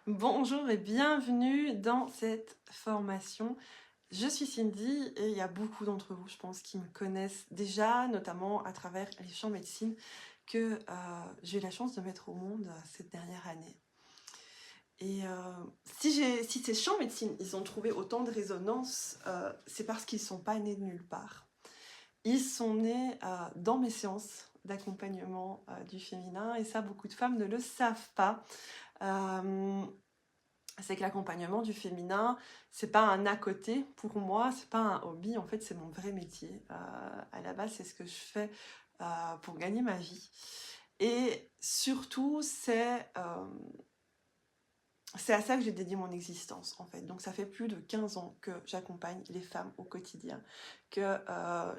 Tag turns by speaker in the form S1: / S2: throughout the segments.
S1: Bonjour et bienvenue dans cette formation. Je suis Cindy et il y a beaucoup d'entre vous, je pense, qui me connaissent déjà, notamment à travers les champs médecine que j'ai eu la chance de mettre au monde cette dernière année. Et si ces champs médecine, ils ont trouvé autant de résonance, c'est parce qu'ils ne sont pas nés de nulle part. Ils sont nés dans mes séances d'accompagnement du féminin et ça, beaucoup de femmes ne le savent pas. C'est que l'accompagnement du féminin, c'est pas un à côté pour moi, c'est pas un hobby, en fait c'est mon vrai métier. À la base, c'est ce que je fais pour gagner ma vie. Et surtout, c'est à ça que j'ai dédié mon existence en fait. Donc ça fait plus de 15 ans que j'accompagne les femmes au quotidien, que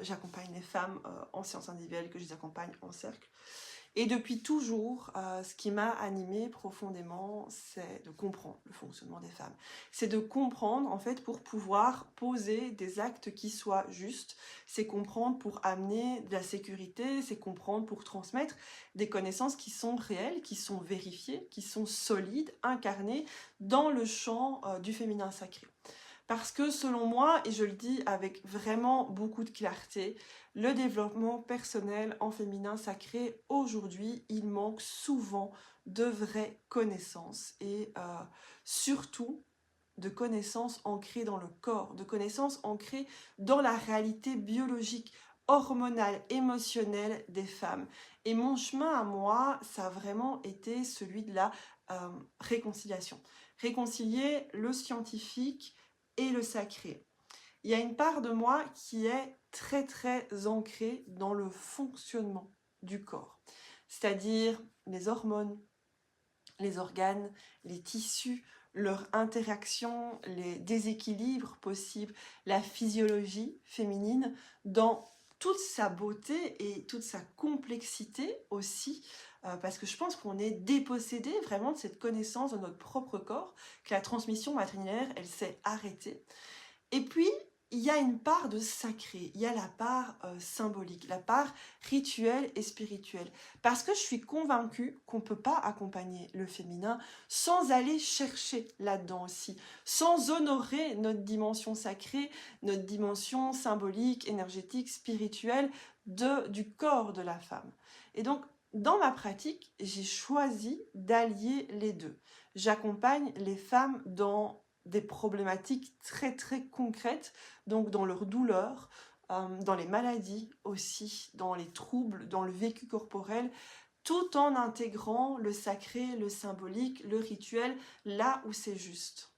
S1: j'accompagne les femmes en séance individuelle, que je les accompagne en cercle. Et depuis toujours, ce qui m'a animée profondément, c'est de comprendre le fonctionnement des femmes. C'est de comprendre, en fait, pour pouvoir poser des actes qui soient justes. C'est comprendre pour amener de la sécurité, c'est comprendre pour transmettre des connaissances qui sont réelles, qui sont vérifiées, qui sont solides, incarnées dans le champ du féminin sacré. Parce que selon moi, et je le dis avec vraiment beaucoup de clarté, le développement personnel en féminin sacré, aujourd'hui, il manque souvent de vraies connaissances et surtout de connaissances ancrées dans le corps, de connaissances ancrées dans la réalité biologique, hormonale, émotionnelle des femmes. Et mon chemin à moi, ça a vraiment été celui de la réconciliation. Réconcilier le scientifique et le sacré. Il y a une part de moi qui est très très ancrée dans le fonctionnement du corps, c'est-à-dire les hormones, les organes, les tissus, leur interaction, les déséquilibres possibles, la physiologie féminine dans toute sa beauté et toute sa complexité aussi, parce que je pense qu'on est dépossédé vraiment de cette connaissance de notre propre corps, que la transmission matrilinéaire, elle s'est arrêtée. Et puis, il y a une part de sacré, il y a la part symbolique, la part rituelle et spirituelle. Parce que je suis convaincue qu'on ne peut pas accompagner le féminin sans aller chercher là-dedans aussi, sans honorer notre dimension sacrée, notre dimension symbolique, énergétique, spirituelle du corps de la femme. Et donc, dans ma pratique, j'ai choisi d'allier les deux. J'accompagne les femmes dans des problématiques très très concrètes, donc dans leur douleur, dans les maladies aussi, dans les troubles, dans le vécu corporel, tout en intégrant le sacré, le symbolique, le rituel, là où c'est juste.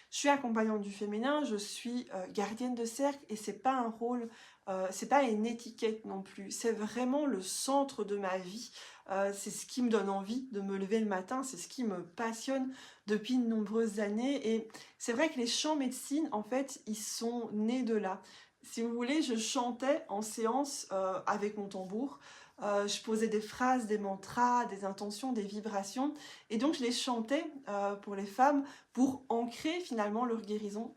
S1: Je suis accompagnante du féminin, je suis gardienne de cercle et c'est pas un rôle, c'est pas une étiquette non plus, c'est vraiment le centre de ma vie. C'est ce qui me donne envie de me lever le matin, c'est ce qui me passionne depuis de nombreuses années et c'est vrai que les chants médecine, en fait, ils sont nés de là. Si vous voulez, je chantais en séance avec mon tambour, je posais des phrases, des mantras, des intentions, des vibrations et donc je les chantais pour les femmes pour ancrer finalement leur guérison.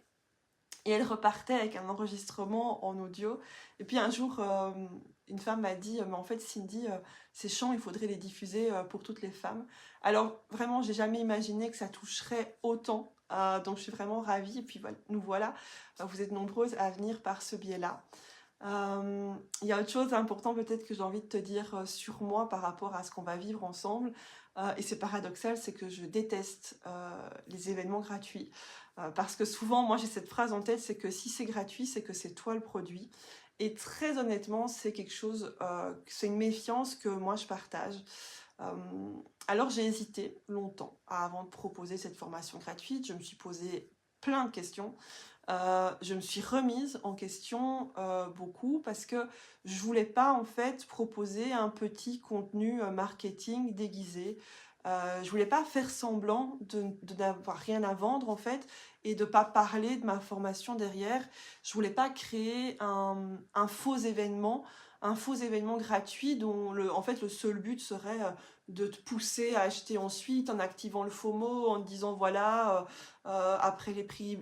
S1: Et elle repartait avec un enregistrement en audio. Et puis un jour, une femme m'a dit « Mais en fait, Cindy, ces chants, il faudrait les diffuser pour toutes les femmes. » Alors vraiment, j'ai jamais imaginé que ça toucherait autant. Donc je suis vraiment ravie. Et puis voilà, nous voilà, vous êtes nombreuses à venir par ce biais-là. Il y a autre chose d'important peut-être que j'ai envie de te dire sur moi par rapport à ce qu'on va vivre ensemble. Et c'est paradoxal, c'est que je déteste les événements gratuits. Parce que souvent, moi j'ai cette phrase en tête, c'est que si c'est gratuit, c'est que c'est toi le produit. Et très honnêtement, c'est quelque chose, c'est une méfiance que moi je partage. Alors j'ai hésité longtemps avant de proposer cette formation gratuite. Je me suis posé plein de questions. Je me suis remise en question beaucoup parce que je voulais pas en fait proposer un petit contenu marketing déguisé. Je voulais pas faire semblant de n'avoir rien à vendre en fait et de pas parler de ma formation derrière. Je voulais pas créer un faux événement gratuit dont en fait le seul but serait de te pousser à acheter ensuite en activant le FOMO, en te disant voilà après les prix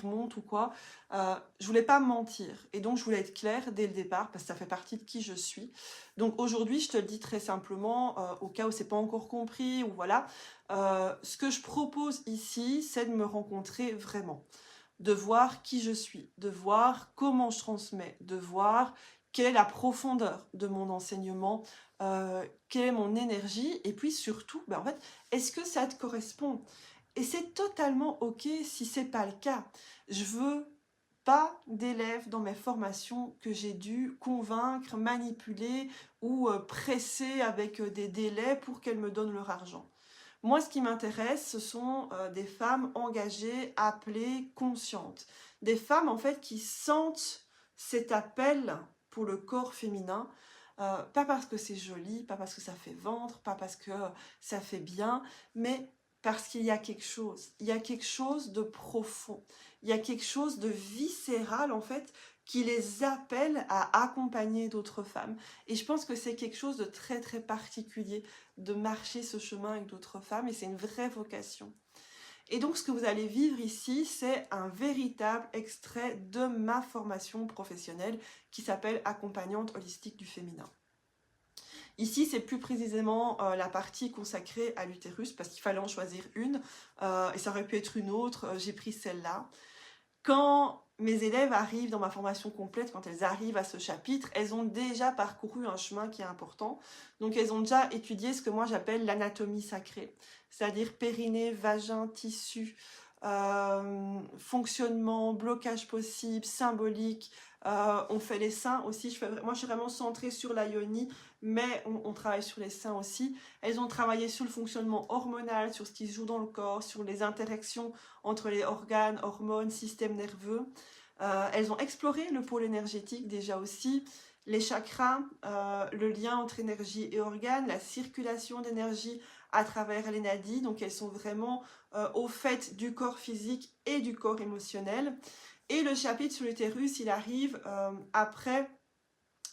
S1: remontent ou quoi. Je voulais pas mentir et donc je voulais être claire dès le départ parce que ça fait partie de qui je suis. Donc aujourd'hui je te le dis très simplement au cas où c'est pas encore compris ou voilà, Ce que je propose ici, c'est de me rencontrer vraiment, de voir qui je suis, de voir comment je transmets, de voir quelle est la profondeur de mon enseignement, quelle est mon énergie, et puis surtout, en fait, est-ce que ça te correspond? Et c'est totalement ok si c'est pas le cas. Je veux pas d'élèves dans mes formations que j'ai dû convaincre, manipuler ou presser avec des délais pour qu'elles me donnent leur argent. Moi, ce qui m'intéresse, ce sont des femmes engagées, appelées, conscientes. Des femmes, en fait, qui sentent cet appel pour le corps féminin, pas parce que c'est joli, pas parce que ça fait vendre, pas parce que ça fait bien, mais parce qu'il y a quelque chose. Il y a quelque chose de profond. Il y a quelque chose de viscéral, en fait, qui les appelle à accompagner d'autres femmes. Et je pense que c'est quelque chose de très, très particulier de marcher ce chemin avec d'autres femmes, et c'est une vraie vocation. Et donc, ce que vous allez vivre ici, c'est un véritable extrait de ma formation professionnelle qui s'appelle Accompagnante holistique du féminin. Ici, c'est plus précisément la partie consacrée à l'utérus, parce qu'il fallait en choisir une, et ça aurait pu être une autre, j'ai pris celle-là. Quand mes élèves arrivent dans ma formation complète, quand elles arrivent à ce chapitre, elles ont déjà parcouru un chemin qui est important. Donc, elles ont déjà étudié ce que moi j'appelle l'anatomie sacrée, c'est-à-dire périnée, vagin, tissu, fonctionnement, blocage possible, symbolique. On fait les seins aussi. Moi, je suis vraiment centrée sur la yoni, mais on travaille sur les seins aussi. Elles ont travaillé sur le fonctionnement hormonal, sur ce qui se joue dans le corps, sur les interactions entre les organes, hormones, système nerveux. Elles ont exploré le pôle énergétique déjà aussi, les chakras, le lien entre énergie et organes, la circulation d'énergie à travers les nadis. Donc elles sont vraiment au fait du corps physique et du corps émotionnel. Et le chapitre sur l'utérus, il arrive après,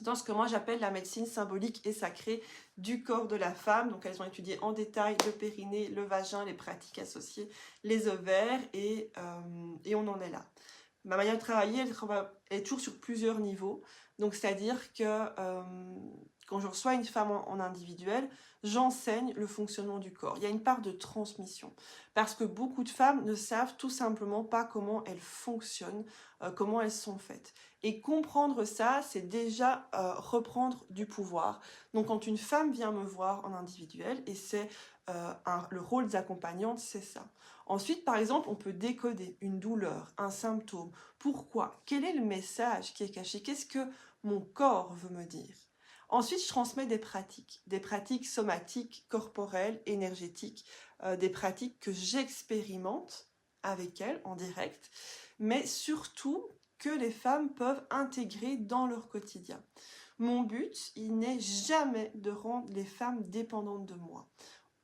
S1: dans ce que moi j'appelle la médecine symbolique et sacrée du corps de la femme. Donc elles ont étudié en détail le périnée, le vagin, les pratiques associées, les ovaires, et on en est là. Ma manière de travailler, elle est toujours sur plusieurs niveaux. Donc c'est-à-dire que quand je reçois une femme en individuel, j'enseigne le fonctionnement du corps. Il y a une part de transmission, parce que beaucoup de femmes ne savent tout simplement pas comment elles fonctionnent, comment elles sont faites. Et comprendre ça, c'est déjà reprendre du pouvoir. Donc quand une femme vient me voir en individuel, et c'est le rôle des accompagnantes, c'est ça. Ensuite, par exemple, on peut décoder une douleur, un symptôme. Pourquoi? Quel est le message qui est caché? Qu'est-ce que mon corps veut me dire? Ensuite, je transmets des pratiques somatiques, corporelles, énergétiques, des pratiques que j'expérimente avec elles en direct, mais surtout que les femmes peuvent intégrer dans leur quotidien. Mon but, il n'est jamais de rendre les femmes dépendantes de moi.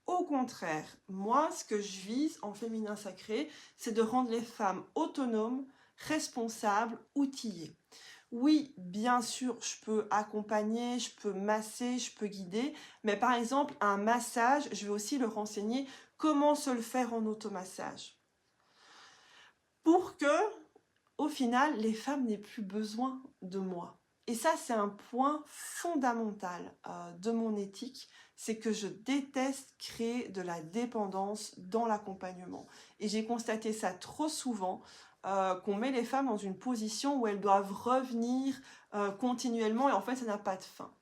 S1: Au contraire, moi, ce que je vise en féminin sacré, c'est de rendre les femmes autonomes, responsables, outillées. Oui, bien sûr, je peux accompagner, je peux masser, je peux guider, mais par exemple, un massage, je vais aussi leur enseigner comment se le faire en automassage. Pour que, au final, les femmes n'aient plus besoin de moi. Et ça, c'est un point fondamental de mon éthique, c'est que je déteste créer de la dépendance dans l'accompagnement. Et j'ai constaté ça trop souvent, qu'on met les femmes dans une position où elles doivent revenir continuellement, et en fait, ça n'a pas de fin.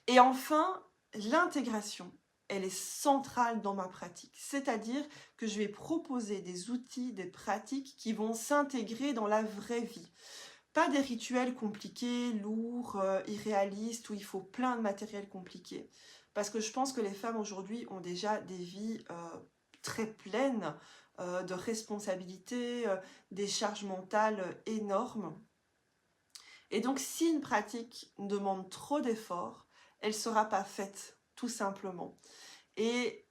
S1: Et enfin, l'intégration, elle est centrale dans ma pratique. C'est-à-dire que je vais proposer des outils, des pratiques qui vont s'intégrer dans la vraie vie. Pas des rituels compliqués, lourds, irréalistes, où il faut plein de matériel compliqué. Parce que je pense que les femmes aujourd'hui ont déjà des vies très pleines de responsabilités, des charges mentales énormes. Et donc, si une pratique demande trop d'efforts, elle ne sera pas faite, tout simplement. Et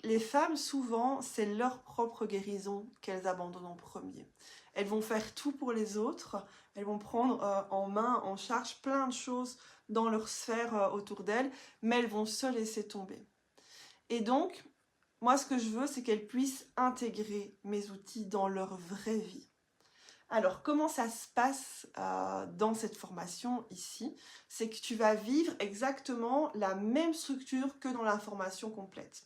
S1: les femmes, souvent, c'est leur propre guérison qu'elles abandonnent en premier. Elles vont faire tout pour les autres, elles vont prendre en main, en charge plein de choses dans leur sphère autour d'elles, mais elles vont se laisser tomber. Et donc, moi, ce que je veux, c'est qu'elles puissent intégrer mes outils dans leur vraie vie. Alors, comment ça se passe dans cette formation ici? C'est que tu vas vivre exactement la même structure que dans la formation complète.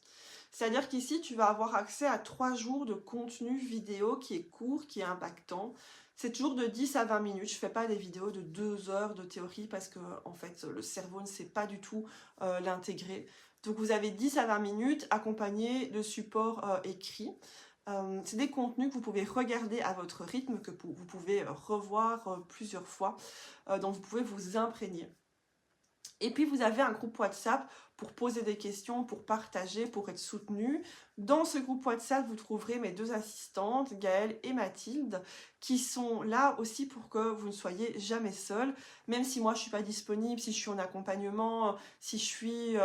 S1: C'est-à-dire qu'ici, tu vas avoir accès à 3 jours de contenu vidéo qui est court, qui est impactant. C'est toujours de 10 à 20 minutes. Je ne fais pas des vidéos de 2 heures de théorie parce que en fait, le cerveau ne sait pas du tout l'intégrer. Donc vous avez 10 à 20 minutes accompagnés de supports écrits. C'est des contenus que vous pouvez regarder à votre rythme, que vous pouvez revoir plusieurs fois, dont vous pouvez vous imprégner. Et puis vous avez un groupe WhatsApp pour poser des questions, pour partager, pour être soutenu. Dans ce groupe WhatsApp, vous trouverez mes 2 assistantes, Gaëlle et Mathilde, qui sont là aussi pour que vous ne soyez jamais seul. Même si moi je ne suis pas disponible, si je suis en accompagnement, si je suis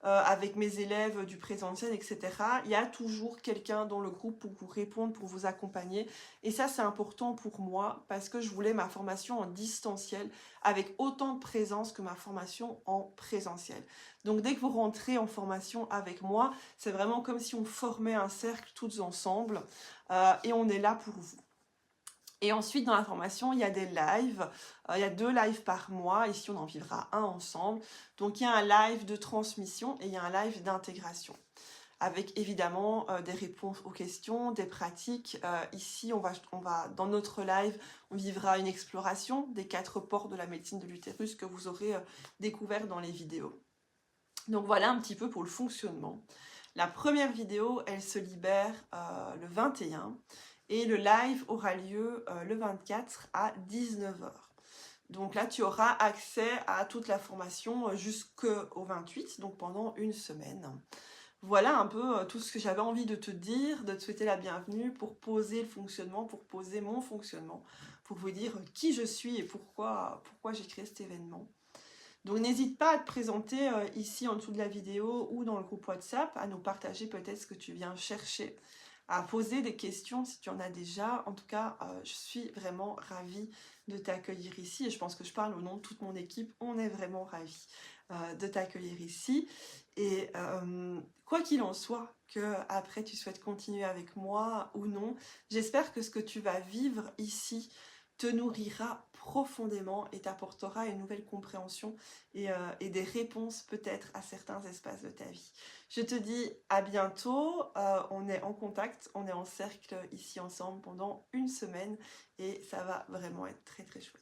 S1: avec mes élèves du présentiel, etc. Il y a toujours quelqu'un dans le groupe pour vous répondre, pour vous accompagner. Et ça, c'est important pour moi parce que je voulais ma formation en distanciel avec autant de présence que ma formation en présentiel. Donc dès que vous rentrez en formation avec moi, c'est vraiment comme si on formait un cercle tous ensemble et on est là pour vous. Et ensuite, dans la formation, il y a des lives. Il y a 2 lives par mois. Ici, on en vivra un ensemble. Donc, il y a un live de transmission et il y a un live d'intégration. Avec évidemment des réponses aux questions, des pratiques. Ici, on va, dans notre live, on vivra une exploration des 4 ports de la médecine de l'utérus que vous aurez découvert dans les vidéos. Donc, voilà un petit peu pour le fonctionnement. La première vidéo, elle se libère le 21 et le live aura lieu le 24 à 19 h. Donc là, tu auras accès à toute la formation jusqu'au 28, donc pendant une semaine. Voilà un peu tout ce que j'avais envie de te dire, de te souhaiter la bienvenue pour poser le fonctionnement, pour poser mon fonctionnement, pour vous dire qui je suis et pourquoi j'ai créé cet événement. Donc n'hésite pas à te présenter ici en dessous de la vidéo ou dans le groupe WhatsApp, à nous partager peut-être ce que tu viens chercher, à poser des questions si tu en as déjà. En tout cas, je suis vraiment ravie de t'accueillir ici et je pense que je parle au nom de toute mon équipe. On est vraiment ravis de t'accueillir ici. Et quoi qu'il en soit, que après tu souhaites continuer avec moi ou non, j'espère que ce que tu vas vivre ici te nourrira profondément et t'apportera une nouvelle compréhension et des réponses peut-être à certains espaces de ta vie. Je te dis à bientôt, on est en contact, on est en cercle ici ensemble pendant une semaine et ça va vraiment être très très chouette.